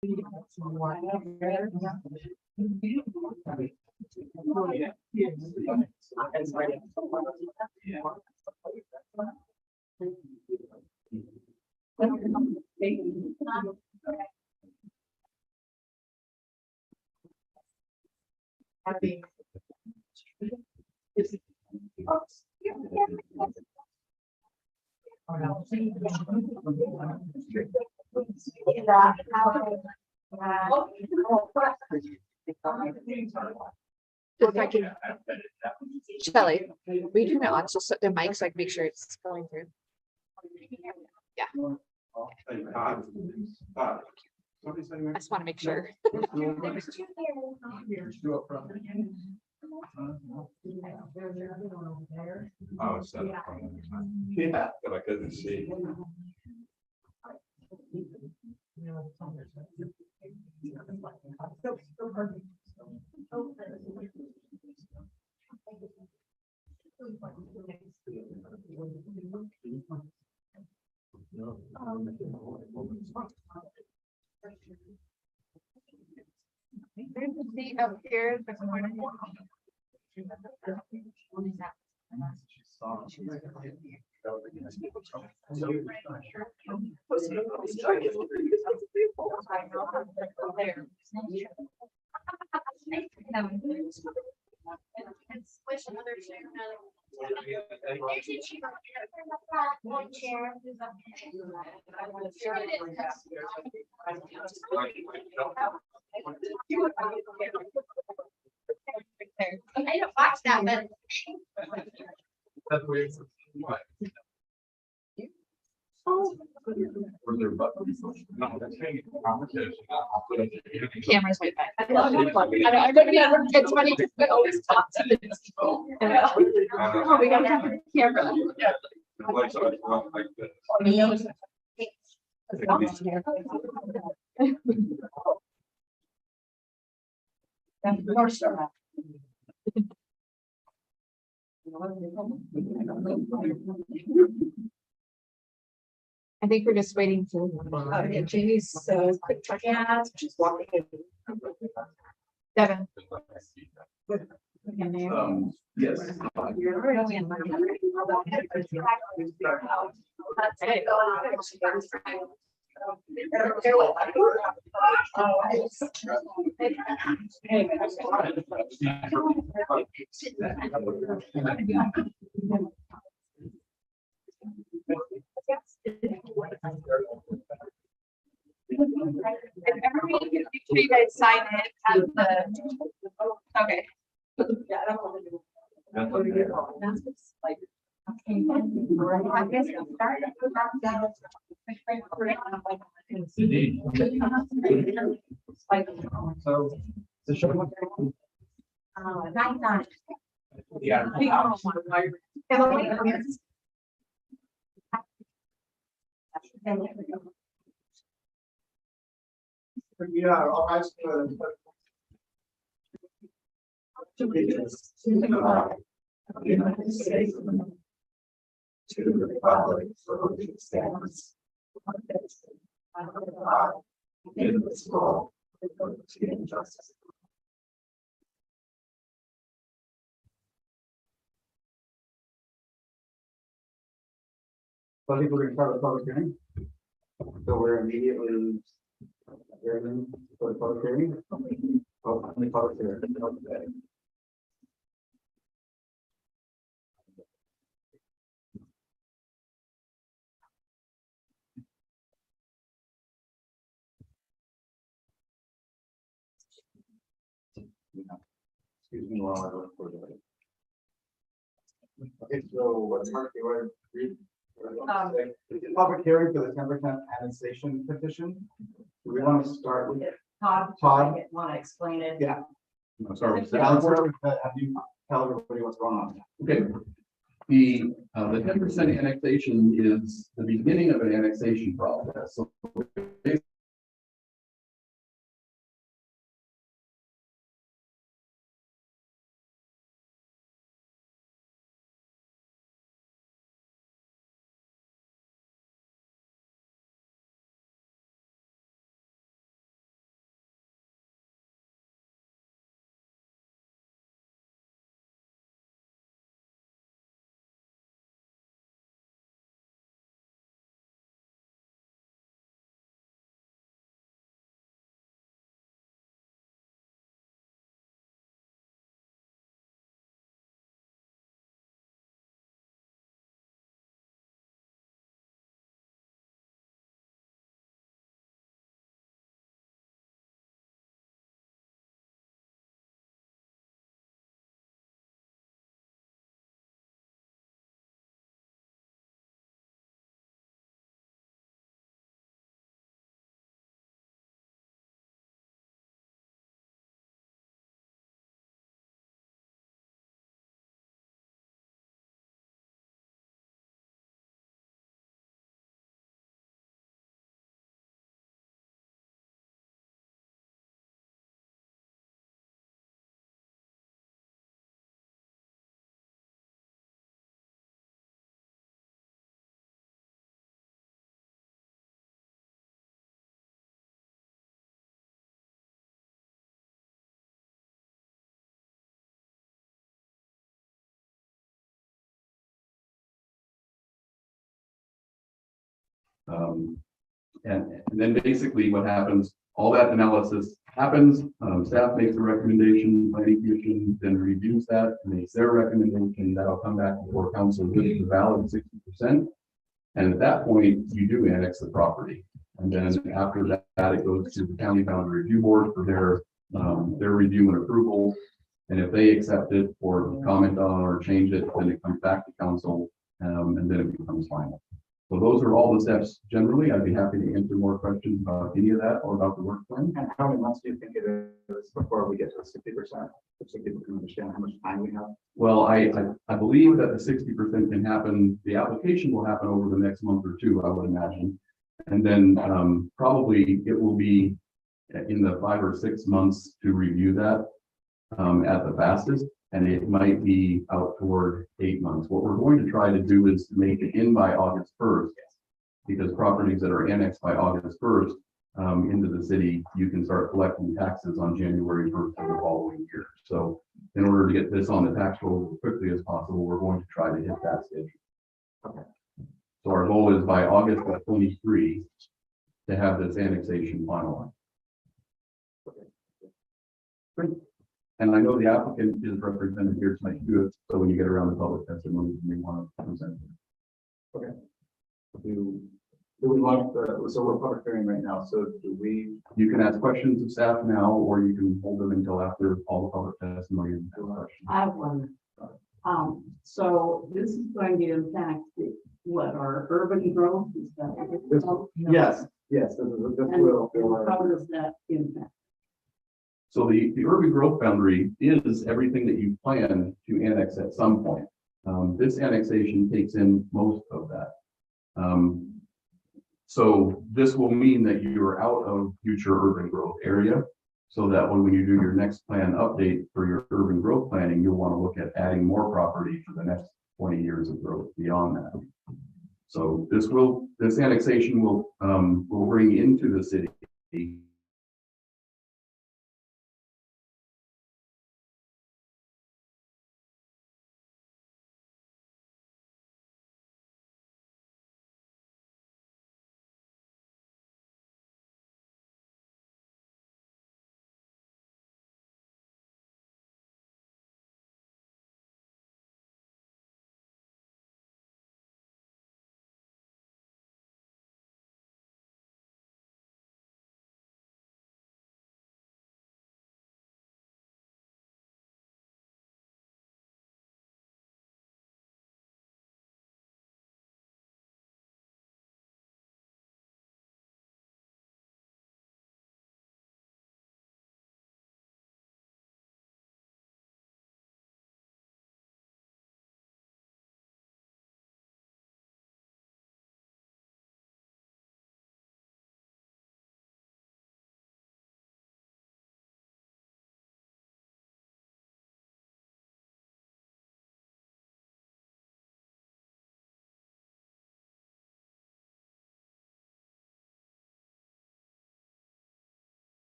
If I can, Shelley, will you turn it on so the mic so I can make sure it's going through? Yeah, I just want to make sure. Oh, so. Yeah, but I couldn't see. There's a seat up here. I didn't watch that, but. That's weird. What? Were there buttons? No, that's hanging competition. Camera's right back. I love it. I don't know. It's funny because we always talk to this people. Oh, we gotta have a camera. The lights are like this. I think we're just waiting for Jamie's quick check. Yeah, she's walking in. Devin. Yes. Everybody, make sure you guys sign it at the. Okay. So the show. Yeah. Yeah, all right. Of the United States of America, to the republic for which it stands, one nation, under God, indivisible, with liberty and justice. So I think we're going to start the public hearing. So we're immediately adjourning for the public hearing. Oh, only public hearing. Okay. Excuse me while I look for the. Okay, so what's Mark, you want to read? Public hearing for the 10% annexation petition. Do we want to start with Todd? Todd? Want to explain it? Yeah. I'm sorry. Have you tell everybody what's going on? Okay. The 10% annexation is the beginning of an annexation process. So And then basically what happens, all that analysis happens, staff makes a recommendation, planning commission then reviews that, makes their recommendation, that'll come back before council with the valid 60%. And at that point, you do annex the property. And then after that, it goes to the county boundary review board for their review and approval. And if they accept it or comment on or change it, then it comes back to council, and then it becomes final. So those are all the steps generally. I'd be happy to answer more questions about any of that or about the work plan. And how many months do you think it is before we get to 60%? So people can understand how much time we have. Well, I believe that the 60% can happen, the application will happen over the next month or two, I would imagine. And then probably it will be in the 5 or 6 months to review that at the fastest. And it might be out toward 8 months. What we're going to try to do is to make it in by August 1st, because properties that are annexed by August 1st into the city, you can start collecting taxes on January 1st of the following year. So in order to get this on the tax roll as quickly as possible, we're going to try to hit that schedule. Okay. So our goal is by August of 23 to have this annexation finalized. Great. And I know the applicant is represented here tonight too, so when you get around the public testimony, you may want to present. Okay. Do we want so we're public hearing right now, so do we? You can ask questions of staff now, or you can hold them until after all the public testimony. And questions. I have one. So this is going to impact what our urban growth is that? Yes, this will. How does that impact? So the urban growth boundary is everything that you plan to annex at some point. This annexation takes in most of that. So this will mean that you're out of future urban growth area, so that when you do your next plan update for your urban growth planning, you'll want to look at adding more property for the next 20 years of growth beyond that. So this annexation will bring into the city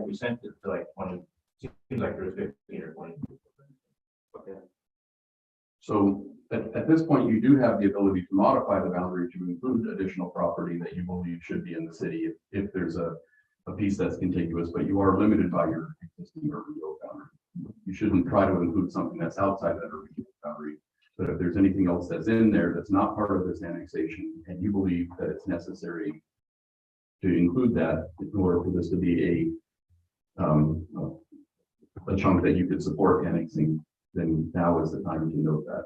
we sent it to like 20, seems like there's 15 or 20. Okay. So at this point, you do have the ability to modify the boundary to include additional property that you believe should be in the city if there's a piece that's contiguous, but you are limited by your existing urban growth boundary. You shouldn't try to include something that's outside that urban growth boundary. But if there's anything else that's in there that's not part of this annexation, and you believe that it's necessary to include that in order for this to be a chunk that you could support annexing, then now is the time to note that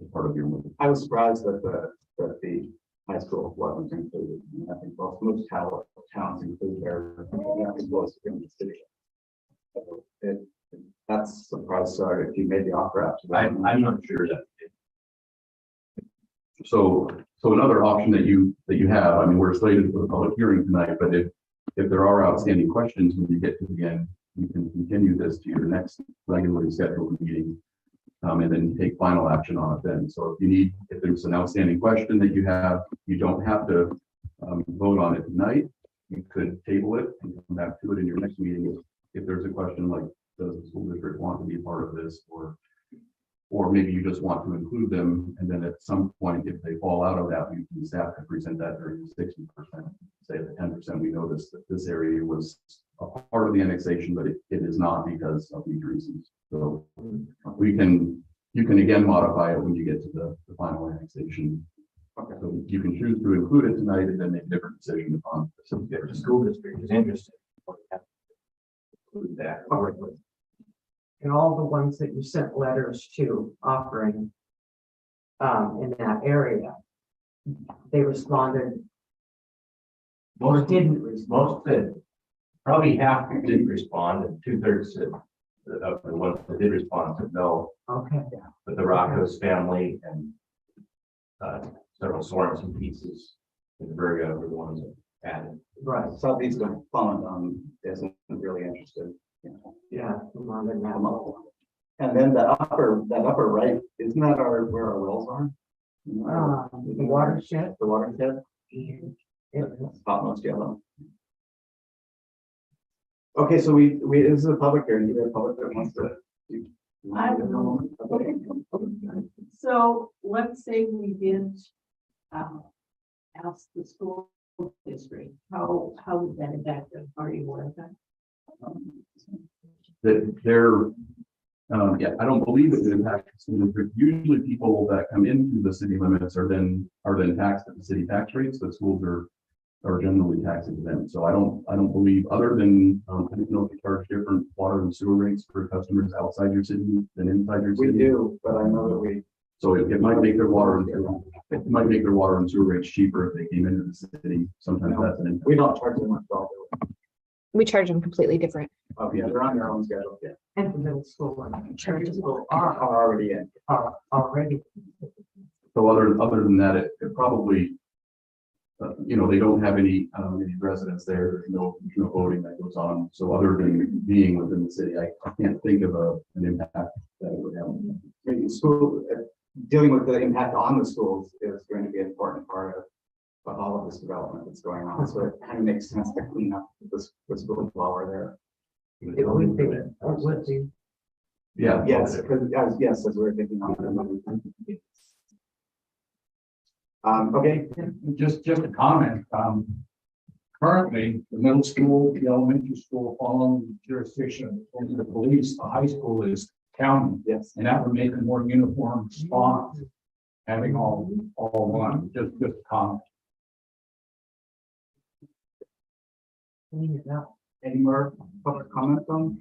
as part of your move. I was surprised that the high school wasn't included. And I think most towns include their schools in the city. So that's a surprise. Sorry if you made the offer after that. I'm not sure that. So another option that you have, I mean, we're slated for the public hearing tonight, but if there are outstanding questions when you get to the end, you can continue this to your next regularly scheduled meeting. And then take final action on it then. So if there's an outstanding question that you have, you don't have to vote on it tonight. You could table it and come back to it in your next meeting. If there's a question like, does the school district want to be a part of this, or maybe you just want to include them, and then at some point, if they fall out of that, we can staff to present that during the 60%, say the 10%. We noticed that this area was a part of the annexation, but it is not because of these reasons. So you can again modify it when you get to the final annexation. Okay. So you can choose to include it tonight and then make a different decision upon. So if the school district is interested. Include that. And all the ones that you sent letters to offering in that area, they responded or didn't respond. Most did. Probably half did respond, and 2/3 of the ones that did respond said no. Okay, But the Rockos family and several Sorensen pieces in the Virgo were the ones that added. right, Southeast Fund isn't really interested. yeah, more than that. And then that upper right, isn't that where our wells are? The watershed. The watershed, It- topmost yellow. Okay, so we this is a public hearing. You have public that wants to. I don't know. So let's say we did ask the school district, how would that impact them? Are you aware of that? That yeah, I don't believe it impacts the school district. Usually people that come into the city limits are then taxed at the city tax rates, but schools are generally tax exempt. So I don't believe, other than I don't know if you charge different water and sewer rates for customers outside your city than inside your We city. do, but I know that we. So it might make their water and sewer rates cheaper if they came into the city. Sometimes that's an impact. We don't charge them much at all. We charge them completely different. Oh, yeah, they're on their own schedule. Yeah, And the middle school and church school are already in. are already. So other than that, it probably, they don't have any residents there. There's no voting that goes on. So other than being within the city, I can't think of an impact that it would have. Maybe school, dealing with the impact on the schools is going to be an important part of all of this development that's going on. So it kind of makes sense to clean up the schools while we're there. It would be, it would be. Yeah. Yes, because yes, as we're thinking on that. Okay, Just a comment. Currently, the middle school, the elementary school, following the jurisdiction of the police, the high school is county, yes. and that would make a more uniform response. Having all one, just a comment. Clean it up. Any more public comments on?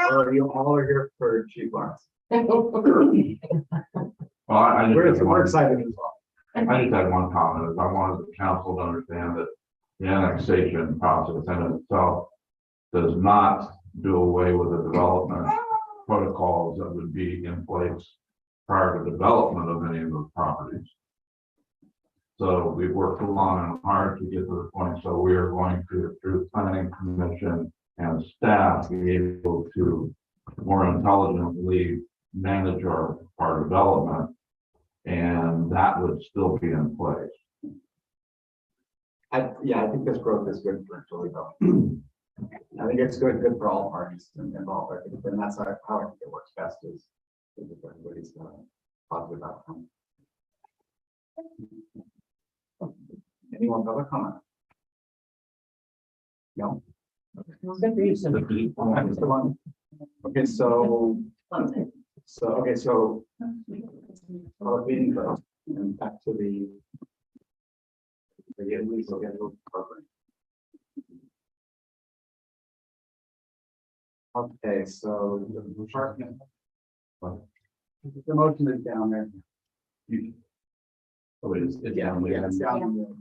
Or are you all are here for Chief Lawrence? Well, I We're just we're excited as well. I just had one comment, is I wanted the council to understand that the annexation process in itself does not do away with the development protocols that would be in place prior to development of any of those properties. So we've worked long and hard to get to the point, so we are going to, through the planning commission and staff, be able to more intelligently manage our development. And that would still be in place. I think this growth is good for Toledo. I think it's good for all parties involved. I think, and that's how I think it works best is if everybody's positive outcome. Anyone have a comment? No? Okay, so our meeting goes and back to the illegal program. Okay, so the department. The motion is down there. Oh, it's Yeah, down there. it's down.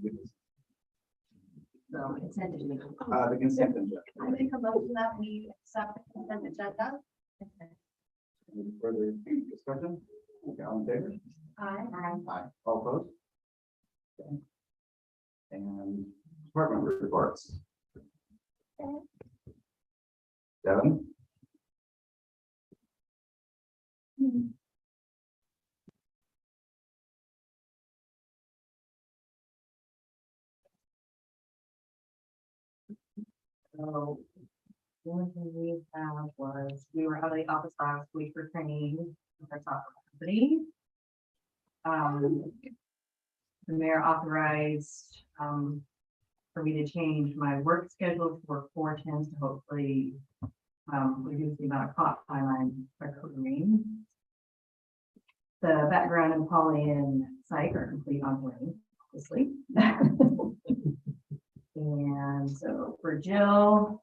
So it's ended. The consent agenda. I make a motion that we accept the consent agenda. Any further discussion? Okay, all in favor? Aye. Aye. All opposed? Okay. And department reports. Devin? So the only thing we found was we were out of the office last week for training with our software company. The mayor authorized for me to change my work schedule for 4/10 to hopefully reduce the amount of clock time I'm accruing. The background in Polly and Psych are complete ongoing, obviously. And so for Jill,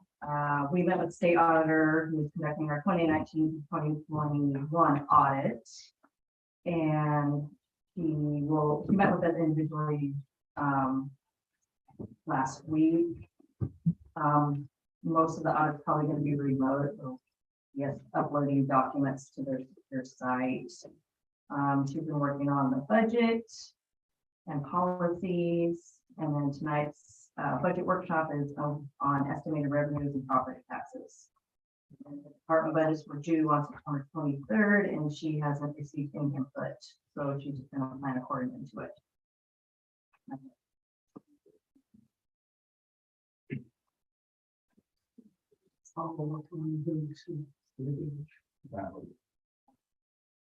we met with state auditor who was conducting our 2019-2021 audit. And he met with us individually last week. Most of the audit's probably going to be remote. So yes, uploading documents to their site. She's been working on the budget and policies, and then tonight's budget workshop is on estimated revenues and property taxes. And the department budgets were due on September 23rd, and she hasn't received any input, so she's just going to plan according to it.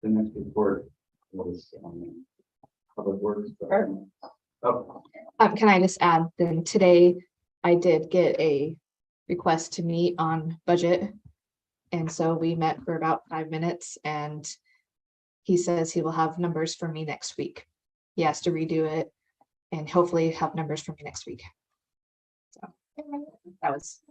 The next report was public works. Oh, Can I just add, then today I did get a request to meet on budget. And so we met for about 5 minutes and he says he will have numbers for me next week. He has to redo it and hopefully have numbers for me next week. So that was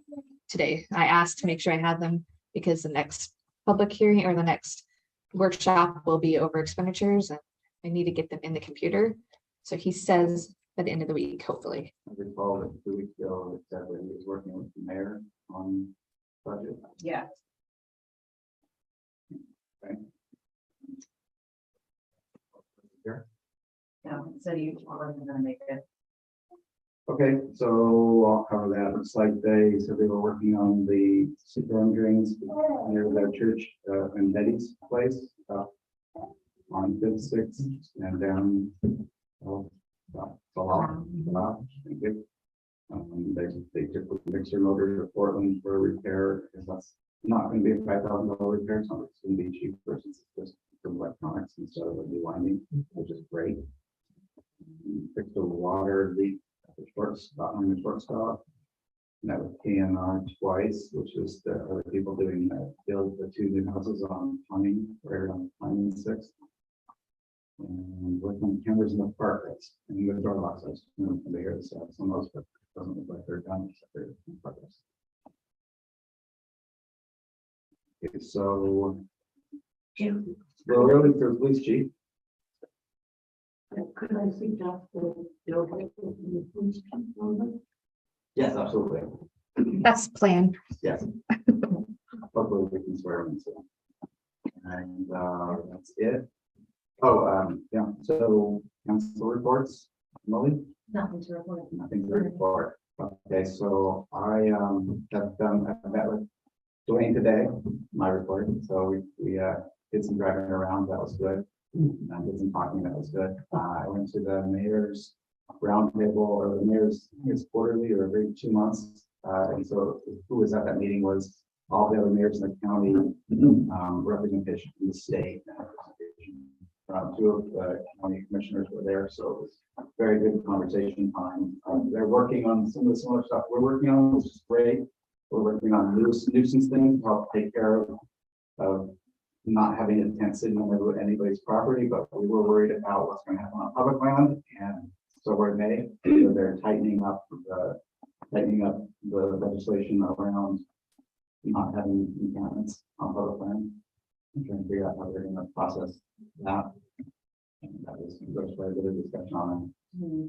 today. I asked to make sure I had them because the next public hearing or the next workshop will be over expenditures and I need to get them in the computer. So he says by the end of the week, hopefully. I recall that 2 weeks ago, it said that he was working with the mayor on budget. Yeah. Okay. Here. Yeah, said he wasn't gonna make it. Okay, so I'll cover that. Looks like they said they were working on the storm drains near their church in Betty's place on 5th, 6th, and down. Thank you. They took the mixer motor to Portland for a repair because that's not going to be a $5,000 repair. It's going to be cheaper since it's just from electronics instead of a new winding, which is great. Fixed the water leak at the shortstop on the shortstop. Met with KNR twice, which is the other people doing build the 2 new houses on Pine, right on Pine 6th. And working on cameras in the park, and the door locks. I was going to hear this some of those, but it doesn't look like they're done. They're in progress. Okay, so we're really for the police chief. Could I suggest that Bill get the police chief number? Yes, absolutely. That's the plan. Yes. Hopefully we can swear him soon. And that's it. Oh, yeah, so council reports, Molly? Nothing to report. Nothing to report. Okay, so I met with Dwayne today, my report. So we did some driving around, that was good. And did some talking, that was good. I went to the mayor's roundtable or the mayor's quarterly or every 2 months. And so who was at that meeting was all the other mayors in the county, representation from the state. 2 of the county commissioners were there, so it was a very good conversation time. They're working on some of the similar stuff we're working on, which is great. We're working on nuisance things to help take care of not having a tent sitting on anybody's property, but we were worried about what's going to happen on public land, and so were they. So they're tightening up the legislation around not having encampments on public land. I'm trying to figure out how they're going to process that. And that was, there's quite a bit of discussion on Hmm.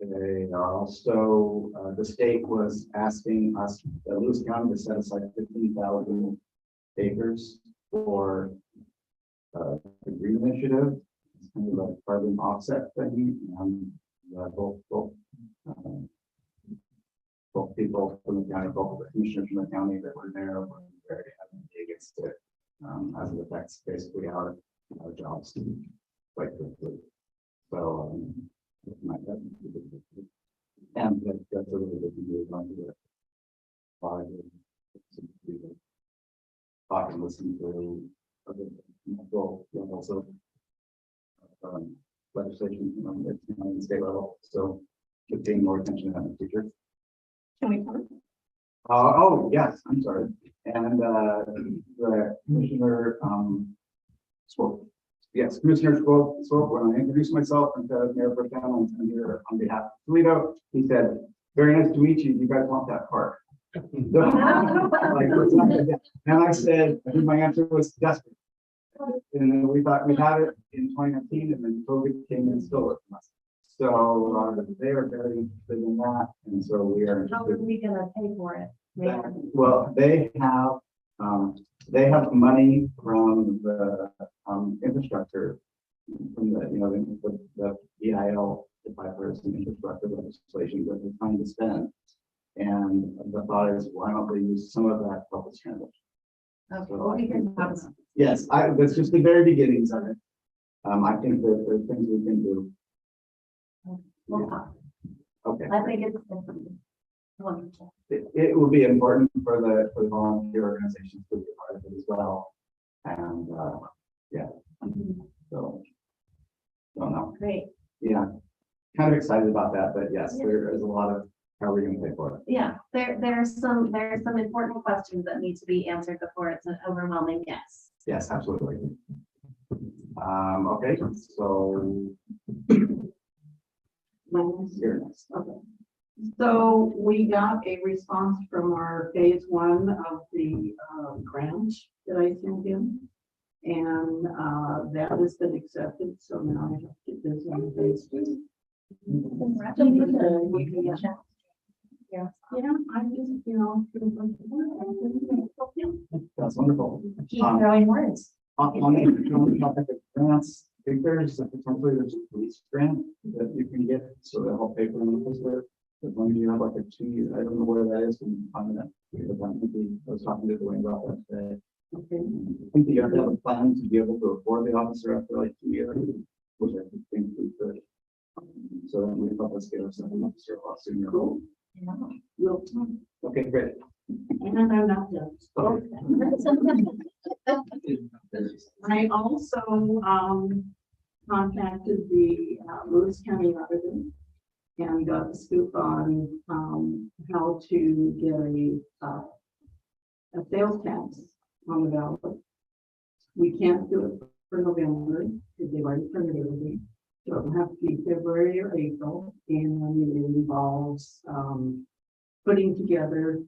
it. They are also, the state was asking us, Lewis County, to set aside 15,000 acres for the green initiative. It's kind of a carbon offset thing. Both people from the county, both the commissioners from the county that were there were very adamant against it, as it affects basically our jobs quite quickly. So, and that's a really good thing to do. Talk and listen to other people, also legislation on the state level. So, just paying more attention to that in the future. Can we come? Oh, yes, I'm sorry. And the commissioner spoke. Yes, Commissioner spoke when I introduced myself and Mayor Pro Tem, I'm here on behalf of Toledo. He said, very nice to meet you. You guys want that park? And I said, I think my answer was desperate. And then we thought we had it in 2019 and then COVID came and stole it from us. So they are very interested in that. And so we are. How are we gonna pay for it? Well, they have money from the infrastructure, from the EIL, the bipartisan infrastructure legislation that they're trying to spend. And the thought is, why don't they use some of that to help us handle? Okay, well, we can have some. Yes, that's just the very beginnings of it. I think that there's things we can do. Well, Okay. I think it's wonderful. It will be important for the volunteer organizations to be a part of it as well. And yeah, so don't know. Great. Yeah, kind of excited about that, but yes, there is a lot of how are we going to pay for it? Yeah, there are some important questions that need to be answered before it's an overwhelming yes. Yes, absolutely. Okay, so you're next. Okay. So we got a response from our phase one of the grant that I sent in. And that has been accepted, so now I have to get this on phase two. Yeah, I just, That's wonderful. Keep throwing words. On the topic of grants, I think there's potentially there's a police grant that you can get, so they'll help pay for the there. As long as you have like a 2 year, I don't know where that is, when you find that. I was talking to Dwayne about that today. okay. I think that you have to have a plan to be able to afford the officer after like 2 years, which I think we could. So that we help us get ourselves an officer a lot sooner. We'll, Okay, great. and I'm not done. I also contacted the Lewis County Auditor and got the scoop on how to get a sales tax on the ballot. We can't do it for November because they've already printed everything. So it'll have to be February or April, and it involves putting together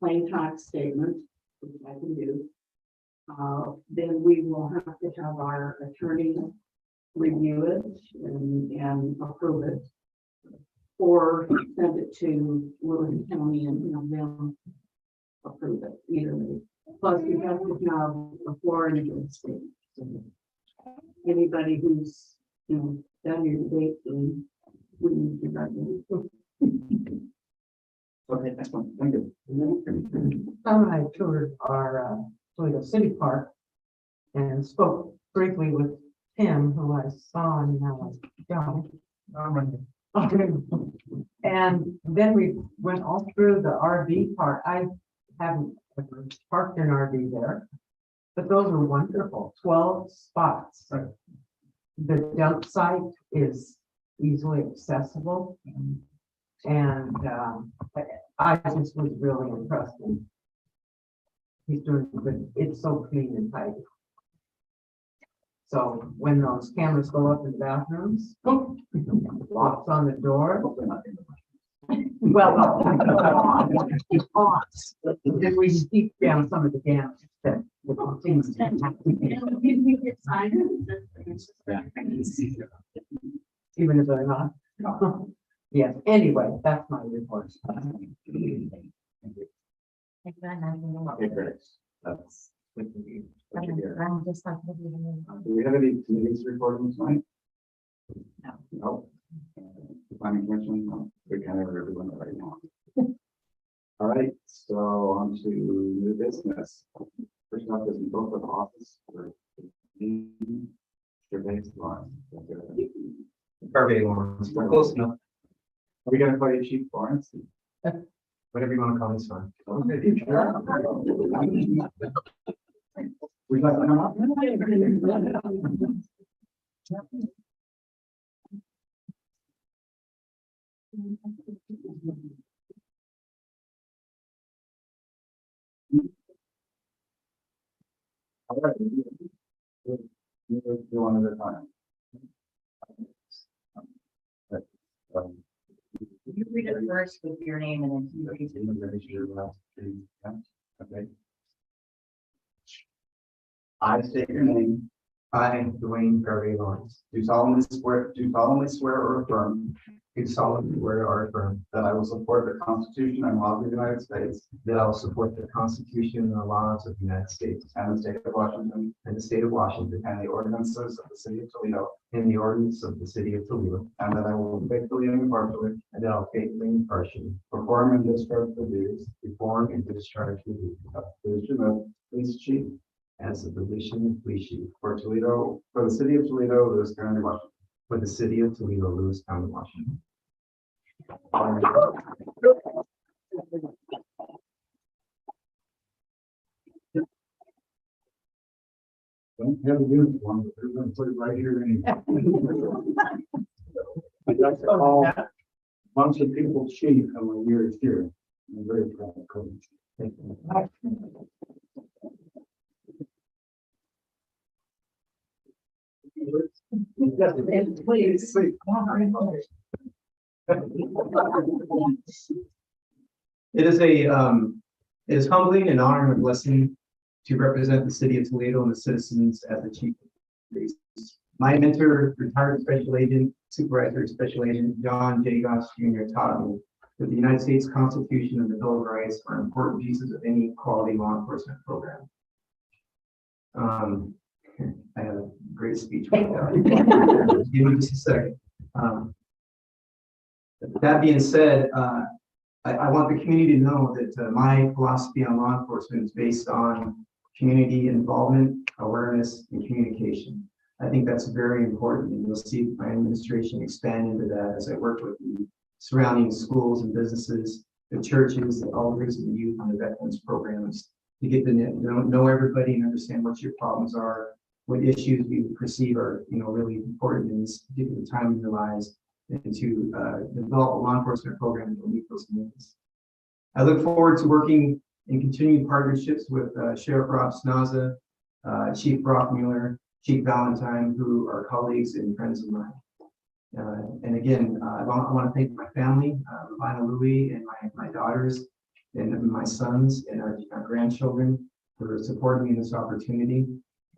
plain tax statement, which I can do. Then we will have to have our attorney review it and approve it, or send it to Willoughby County and have them approve it, either way. Plus, we have to have a Florida state. Anybody who's, done your debate, then we need to run it. Okay, excellent. Thank you. I toured our Toledo City Park and spoke briefly with Tim, who I saw and now I don't. Okay. And then we went all through the RV park. I haven't ever parked an RV there, but those are wonderful. 12 spots. The dump site is easily accessible. And I just was really impressed. He's doing good. It's so clean and tidy. So when those cameras go up in the bathrooms, locks on the door. Well, if we keep down some of the damage that things that happen, even if they're not. Yes, anyway, that's my report. Okay, great. That's. good to hear. Do we have any committees reporting tonight? No. Planning commission, no. We kind of are doing it right now. All right, so on to new business. First up is the book of office for. Surveys line. Survey Lawrence, we're close enough, Are we gonna call you Chief Lawrence? whatever you want to call this one. Okay, sure. Would you like to come up? All right. You one at a time. You read it first with your name and then you read it. Okay. I state your name. I, Dwayne Garvey Lawrence, do solemnly swear or affirm. Do solemnly swear or affirm that I will support the Constitution and laws of the United States. That I will support the Constitution and the laws of the United States and the state of Washington and the state of Washington and the ordinances of the city of Toledo and the ordinance of the city of Toledo. And that I will faithfully and impartially perform and discharge the duties of the position of police chief as the position of police chief for Toledo, for the city of Toledo, Lewis County, Washington. For the city of Toledo, Lewis County, Washington. Don't have a uniform, but they're gonna put it right here anyway. I'd like to call a bunch of people chief and when you're here. I'm very proud of Coach. Thank you. Please. It is humbling and honor and a blessing to represent the city of Toledo and the citizens as the chief of police. My mentor, retired special agent, supervisor, special agent John J. Goss Jr. taught me that the United States Constitution and the Bill of Rights are important pieces of any quality law enforcement program. I have a great speech. Give me just a second. That being said, I want the community to know that my philosophy on law enforcement is based on community involvement, awareness, and communication. I think that's very important, and you'll see my administration expand into that as I work with the surrounding schools and businesses, the churches, the elders, and the youth on the veterans programs to get to know everybody and understand what your problems are, what issues you perceive are really important in this particular time in your lives, and to develop a law enforcement program that will meet those needs. I look forward to working in continued partnerships with Sheriff Rob Snaza, Chief Brock Mueller, Chief Valentine, who are colleagues and friends of mine. And again, I want to thank my family, Lina Louie and my daughters and my sons and our grandchildren for supporting me in this opportunity.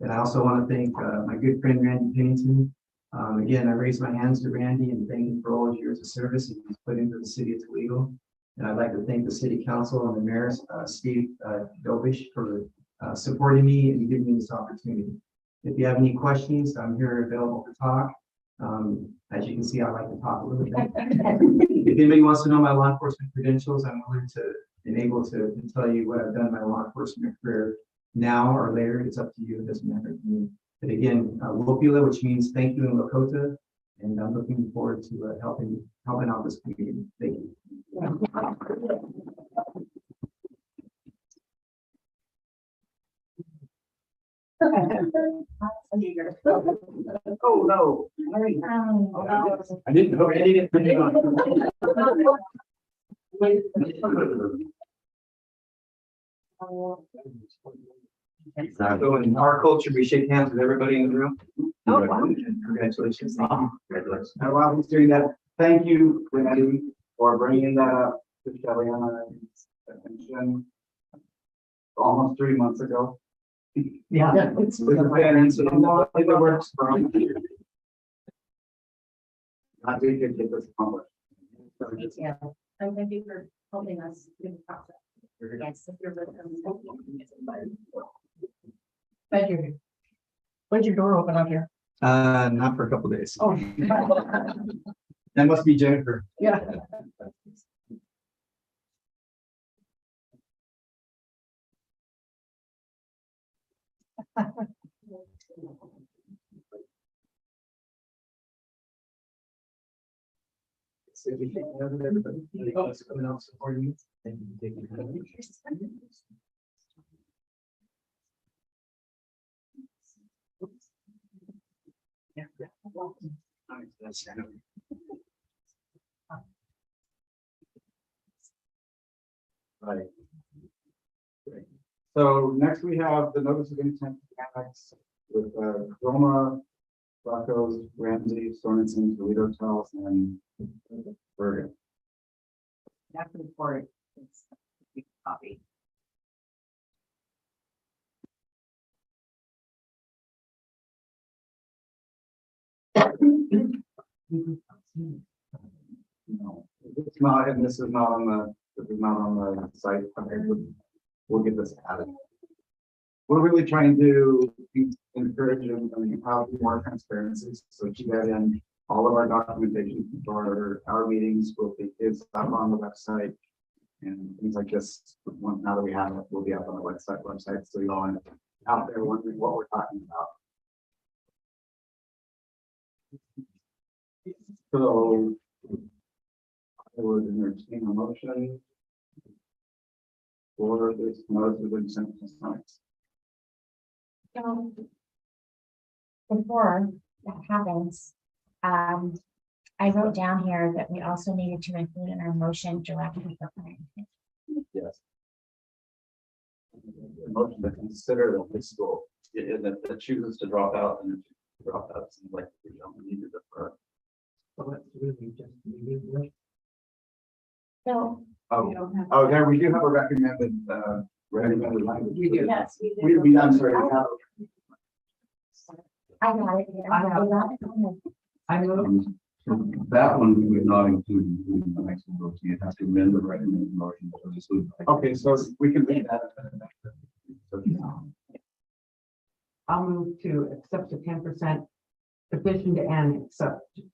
And I also want to thank my good friend, Randy Pennington. Again, I raise my hands to Randy and thank him for all his years of service he's put into the city of Toledo. And I'd like to thank the city council and the mayor, Steve Dobish, for supporting me and giving me this opportunity. If you have any questions, I'm here available to talk. As you can see, I like to talk a little bit. If anybody wants to know my law enforcement credentials, I'm willing to and able to tell you what I've done in my law enforcement career now or later. It's up to you. It doesn't matter to me. But again, Wopila, which means thank you in Lakota, and I'm looking forward to helping out this community. Thank you. Oh, no. I didn't know. So in our culture, we shake hands with everybody in the room. Oh, wow. Congratulations. Congratulations. Now, while he's doing that, thank you, Randy, for for bringing that up to Shelley and I attention almost 3 months ago. Yeah. It's been in the works for a year. I think we could get this accomplished. Yeah, and thank you for helping us through the process. Yes, if you're with them. Thank you. When's your door open out here? Not for a couple days. Oh. That must be Jennifer. Yeah. So we take care of everybody. Everybody's coming out supporting you. Thank you for taking care of me. Yeah. All right, that's kind of- Right. Great. So next we have the notice of intent to annex with Roma, Rocco's, Ramsey, Sorensen, Toledo Towels, and Bergen. That's report. It's a big copy. No, it's not, and this is not on the site. We'll get this added. We're really trying to encourage and have more transparency, so keep that in all of our documentation for our meetings will be is up on the website. And things like this, now that we have it, will be up on the website, so you all are out there wondering what we're talking about. So I would entertain a motion for this notice of intent to sign. So before that happens, I wrote down here that we also needed to include in our motion directly for planning. Yes. A motion to consider the high school, that chooses to drop out and drop out, seems like we don't need to defer. So let's really just leave it. So Oh, there, we do have a recommended language. We do. Yes, we did. I'm sorry, we have. I got it here. I have- I move, That one we would not include in the next one, you have to amend the recommended motion to include. Okay, so we can leave that. I'll move to accept a 10% petition to annex subject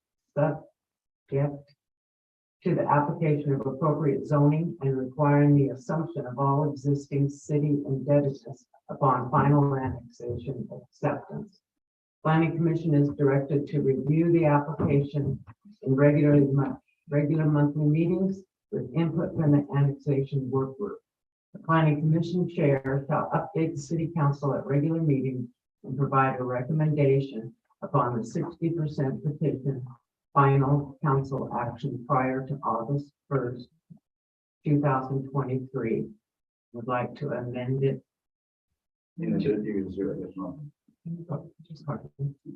to the application of appropriate zoning and requiring the assumption of all existing city indebtedness upon final annexation acceptance. Planning Commission is directed to review the application in regular monthly meetings with input from the annexation work group. The Planning Commission chair shall update the city council at regular meetings and provide a recommendation upon the 60% petition final council action prior to August 1st, 2023. Would like to amend it. You can just do additional,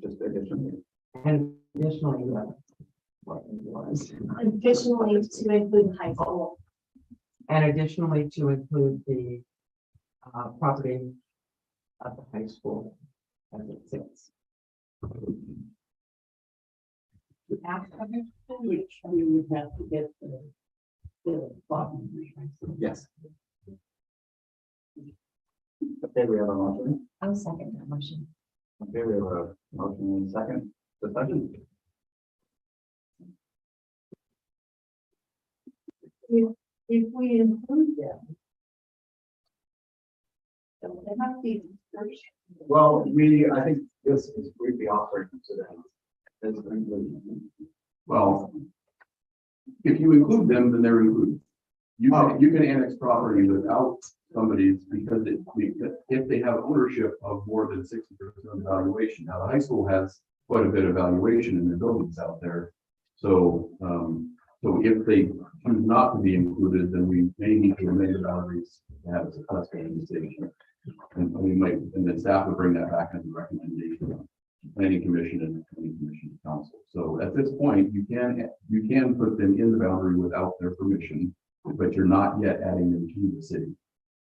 just additionally. And additionally, what it was, Additionally, to include high school. and additionally to include the property of the high school as it sits. Which we would have to get the bottom. Yes. Okay, we have a motion. I'll second that motion. Okay, we have a motion and a second. Discussion. If we include them. Don't they have to be first? Well, I think this is briefly offering to them. As an inclusion. Well, if you include them, then they're included. You can annex property without somebody's, because if they have ownership of more than 60% of the valuation. Now, the high school has quite a bit of valuation in their buildings out there. So, so if they choose not to be included, then we may need to amend the boundaries to have a classification. And we might, and then staff would bring that back as a recommendation to planning commission and planning commission council. So at this point, you can put them in the boundary without their permission, but you're not yet adding them to the city.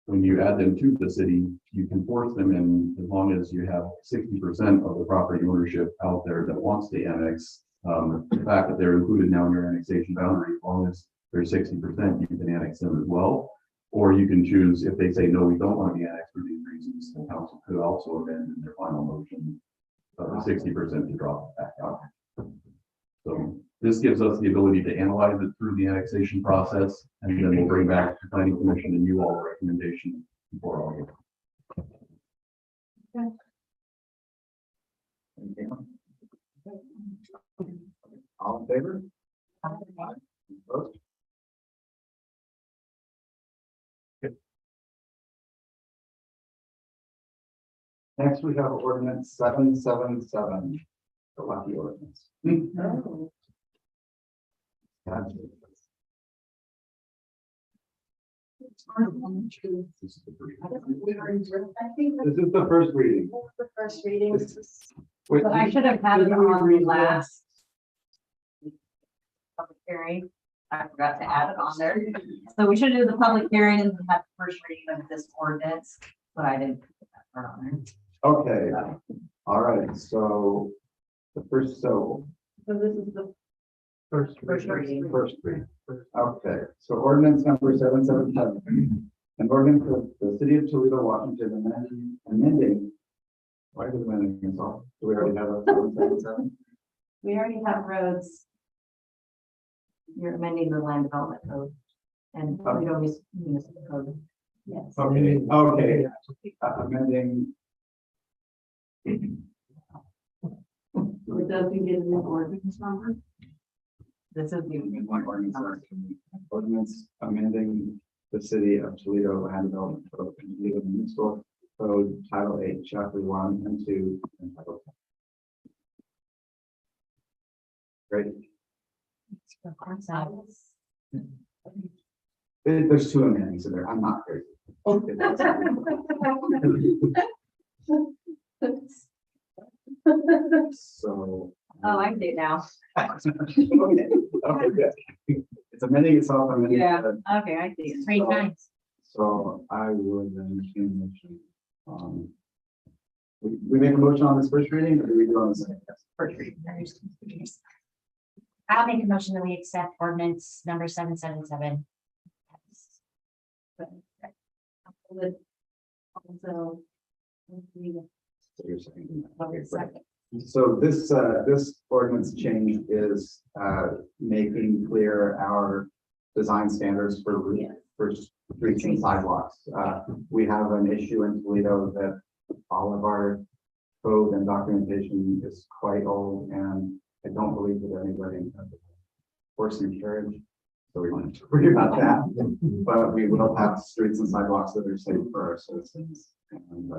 When you add them to the city, you can force them in as long as you have 60% of the property ownership out there that wants to annex. The fact that they're included now in your annexation boundary, as long as they're 60%, you can annex them as well. Or you can choose, if they say, no, we don't want to be annexed for these reasons, the council could also amend in their final motion of the 60% to drop it back out. So this gives us the ability to analyze it through the annexation process, and then we'll bring back to planning commission and you all a recommendation before August. All in favor? Opposed? Next, we have ordinance 777, the lucky ordinance. This is the first. This is the first reading. The first reading. Wait, But I should have had it didn't we on read the last public hearing. I forgot to add it on there. So we should do the public hearing and have the first reading of this ordinance, but I didn't put that part on there. Okay, all right, so the first, So this is the First reading. first reading. Okay, so ordinance number 777. An ordinance of the city of Toledo, Washington, amending. Why is it amending this all? Do we already have a 777? We already have roads. You're amending the land development code and we don't use municipal code. Yes. Okay, okay, amending. It doesn't get an ordinance number. This is the One ordinance amending the city of Toledo land development code and Toledo municipal code, title 8, chapter 1 and 2, and title 10. Great. There's two amendments in there. I'm not crazy. So. Oh, I see it now. Okay, good. It's amending itself. Amending Yeah. the- Okay, I see it. Three times. So I would then entertain a motion. We make a motion on this first reading, or do we do on the second? First reading. I'll make a motion that we accept ordinance number 777. So. So you're saying that. Okay, great. So this ordinance change is making clear our design standards for streets and sidewalks. We have an issue in Toledo that all of our code and documentation is quite old, and I don't believe that anybody has horse and carriage. So we don't have to worry about that, but we will have streets and sidewalks that are safe for our citizens, and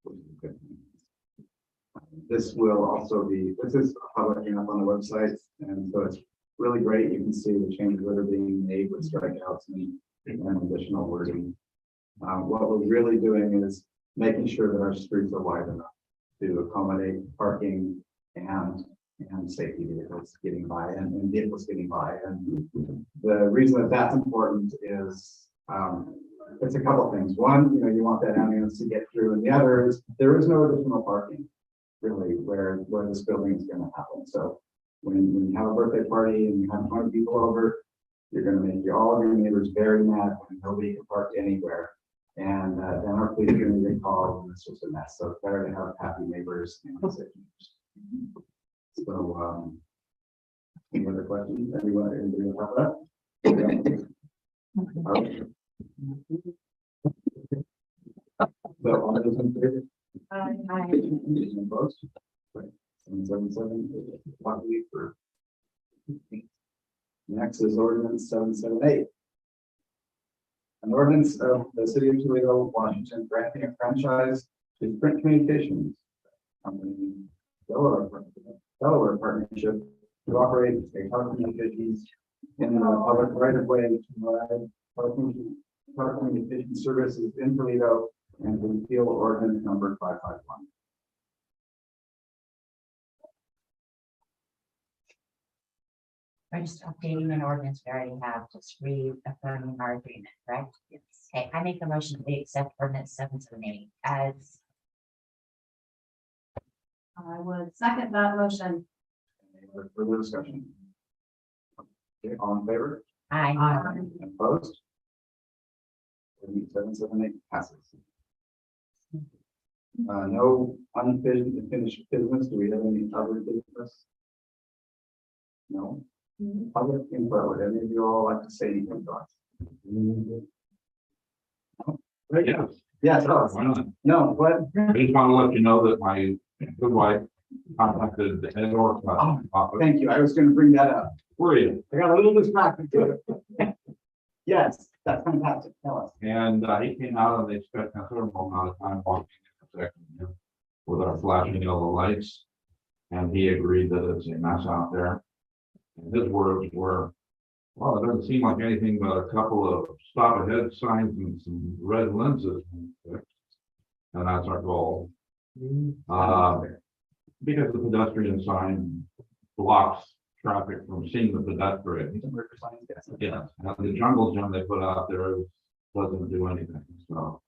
which is a good thing. This will also be, this is public enough on the website, and so it's really great. You can see the changes that are being made with strikeouts and additional wording. What we're really doing is making sure that our streets are wide enough to accommodate parking and safety vehicles getting by and vehicles getting by. And the reason that that's important is it's a couple of things. One, you want that ambulance to get through, and the other is there is no additional parking really where this building is going to happen. So when you have a birthday party and you have 20 people over, you're going to make all of your neighbors very mad when nobody can park anywhere. And then our police are going to get called, and it's just a mess. So it's better to have happy neighbors and safe neighbors. So, any other questions? Anyone about that? Okay. So, all those in favor? Any opposed? Right. 777, luckily for. Next is ordinance 778. An ordinance of the city of Toledo, Washington, granting a franchise to Sprint Communications Company, Delaware partnership to operate a telecommunications in the public right of way to provide telecommunications services in Toledo and to repeal ordinance number 551. We're just updating an ordinance we already have, just reaffirming our agreement, correct? Yes. Okay, I make the motion that we accept ordinance 778 as. I would second that motion. Any further discussion? Okay, all in favor? I. Opposed? 778 passes. No unfinished business. Do we have any other business? No. Public input. Would any of you all like to say anything to us? Yeah, Yeah, tell us. why not? No, what? I just want to let you know that my good wife contacted the head office. Thank you. I was going to bring that up. Were you? I got a little distracted too. Yes, that's fantastic. Tell us. And he came out and they spent a considerable amount of time walking in the section with our flashing yellow lights. And he agreed that it's a mess out there. And his words were, well, it doesn't seem like anything but a couple of stop ahead signs and some red lenses. And that's our goal. Because the pedestrian sign blocks traffic from seeing the pedestrian. Yeah, and the jungle gym they put out there doesn't do anything, so.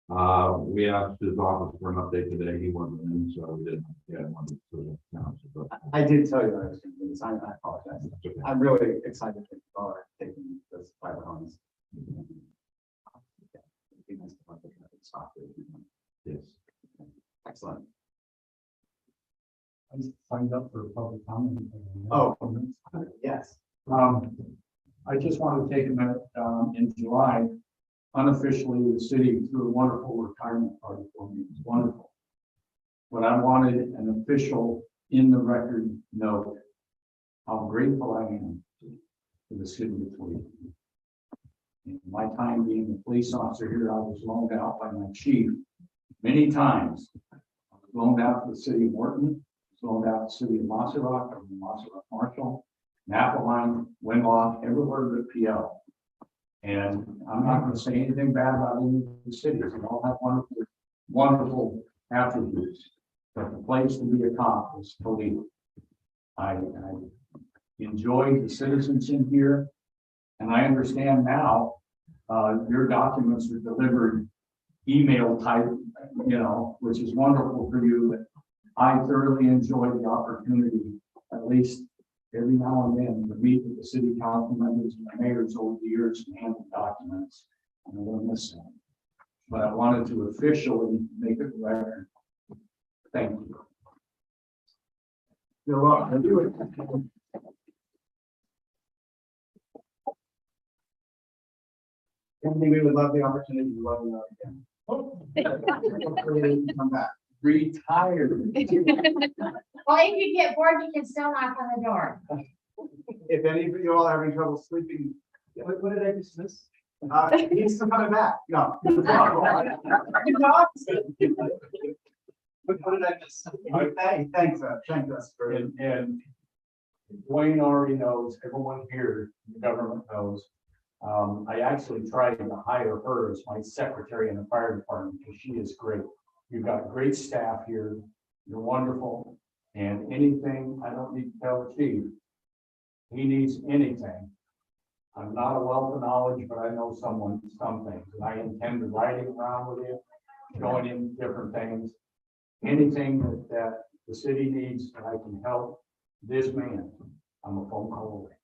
We asked his office for an update today, he wasn't in, so we didn't get one to the council, but. I did tell you I was going to do this. I apologize. I'm really excited that you all are taking this pilot on this. Yes. Excellent. I signed up for public comment. Oh, yes. I just want to take a minute, in July, unofficially, the city threw a wonderful retirement party for me. It's wonderful. But I wanted an official in the record note how grateful I am to the city of Toledo. In my time being a police officer here, I was loaned out by my chief many times. I was loaned out to the city of Morton, loaned out to the city of Monserrat, or Monserrat Marshall, Nappaline, Winlock, everywhere but PL. And I'm not going to say anything bad about any of the cities. They all have wonderful, wonderful attributes. But the place to be a cop is Toledo. I enjoy the citizens in here. And I understand now, your documents are delivered email type, which is wonderful for you. But I thoroughly enjoy the opportunity, at least every now and then, to meet with the city council members and the mayors over the years and handle documents. And I will miss them. But I wanted to officially make it record. Thank you. You're welcome. Do it. Anthony, we would love the opportunity to love you again. Hopefully you can come back. Retired. Well, if you get bored, you can still knock on the door. If any of you all are having trouble sleeping, what did I dismiss? He's coming back. No. What did I miss? Thanks us for it. And Dwayne already knows, everyone here, the government knows. I actually tried to hire her as my secretary in the fire department because she is great. You've got great staff here. You're wonderful. And anything, I don't need to tell the chief. He needs anything. I'm not a wealth of knowledge, but I know some things. And I intend to riding around with you, showing him different things. Anything that the city needs that I can help this man, I'm a phone call away.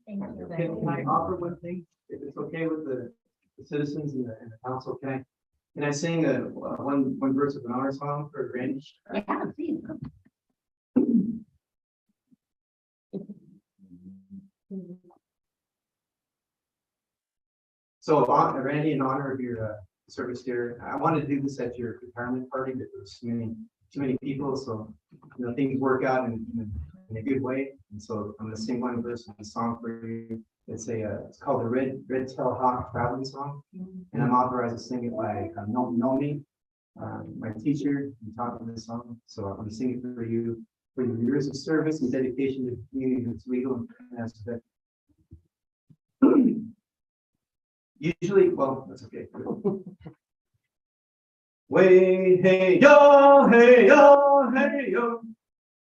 Thank you. Can I offer one thing, if it's okay with the citizens and the council? Can I sing one verse of an honor song for Randy? Yeah, please. So, Randy, in honor of your service here, I wanted to do this at your retirement party, but there's too many people, so things work out in a good way. And so I'm gonna sing one verse of the song for you. It's called the Red Tail Hawk Traveling Song, and I'm authorized to sing it by Nomi, my teacher, who taught me this song. So I'm gonna sing it for you for your years of service and dedication to the community of Toledo and aspect. Usually, well, that's okay. Way, hey, yo, hey, yo, hey, yo.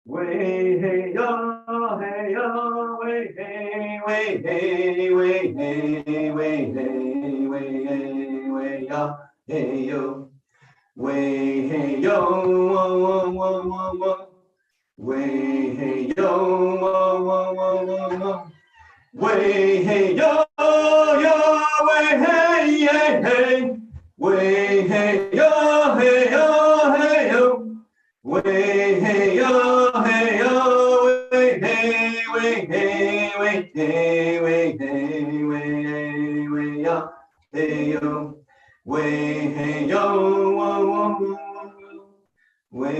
Way, hey, yo, hey, yo, way, hey, way, hey, way, hey, way, hey, way, hey, way, yo, hey, yo. Way, hey, yo, whoa, whoa, whoa, whoa, whoa. Way, hey, yo, whoa, whoa, whoa, whoa, whoa. Way, hey, yo, yo, way, hey, hey, hey. Way, hey, yo, hey, yo, hey, yo. Way, hey, yo, hey, yo, way, hey, way, hey, way, hey, way, hey, way, hey, way, yo, hey, yo. Way, hey, yo, whoa, whoa, whoa, whoa. Way,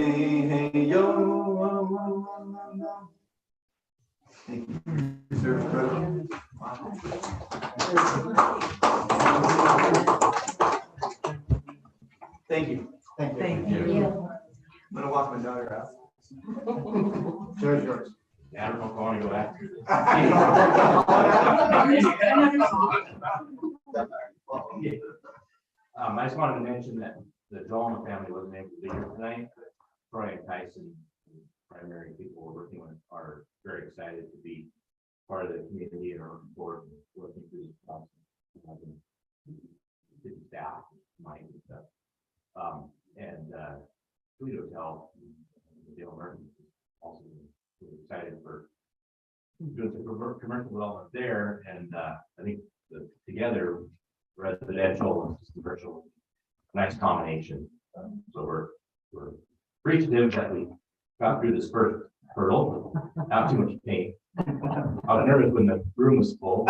hey, yo, whoa, whoa, whoa, whoa. Thank you, Mr. President. Thank you. Thank You. I'm gonna walk my daughter out. There's yours. I don't know if I want to go after this. I just wanted to mention that the Dolman family wasn't able to be here tonight. Troy and Tyson, primary people we're working with, are very excited to be part of the community and are looking forward to working through this process. City staff, mind and stuff. Toledo's Health, Dale Merton, also really excited for doing some commercial development there, and I think together residential and commercial, nice combination. So we're appreciative that we got through this first hurdle, not too much pain. I was nervous when the room was full.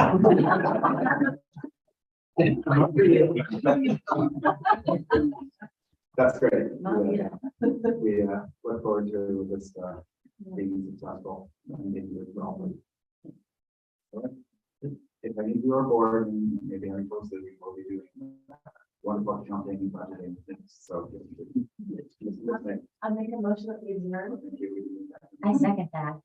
That's great. Not yet. We look forward to this being successful and making it development. If any of you are bored, and maybe I'm close to, we will be doing wonderful accounting and budgeting things. So I make a motion that we adjourn. thank you. I second that.